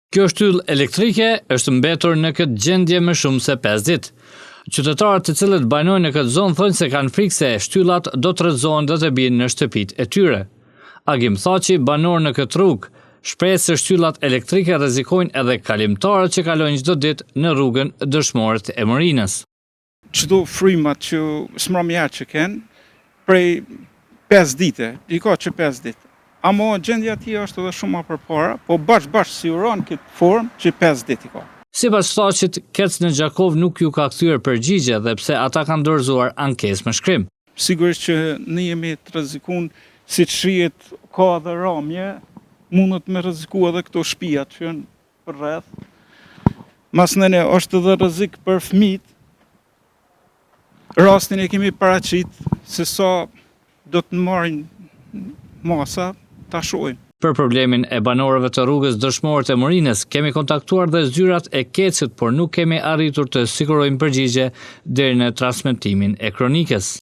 Kjo shtyllë elektrike është mbetur në këtë gjendje më shumë se 5 ditë. Qytetarët të cilët banojnë në këtë zonë thonë se kanë frikë se shtyllat do të rrëzohen dhe të bijnë në shtëpitë e tyre. Agim Thaçi, banor në këtë rrugë, shpreh se shtyllat elektrike rrezikojnë edhe kalimtarët që kalojnë çdo ditë në rrugën Dëshmorët e Emërinës. Çdo frymat që smramja që kanë prej 5 dite, i ka që 5 ditë. Amo gjendja e tij është edhe shumë më përpara, po bashkë siguron këtë formë që 5 ditë i ka. Sipas Thaçit, Kecnë Gjakov nuk ju ka kthyer përgjigje dhe pse ata kanë dorëzuar ankesë me shkrim. Sigurisht që ne jemi të rrezikuar, siç shihet ka edhe ramje, mundet me rreziku edhe këto shtëpiat që janë përreth. Masnene është edhe rrezik për fëmijët. Rastin e kemi paraqit se sa do të marrin masa ta shohim. Për problemin e banorëve të rrugës Dëshmorët e Emërinës, kemi kontaktuar dhe zyrat e Kecit, por nuk kemi arritur të sigurojmë përgjigje deri në transmetimin e kronikës.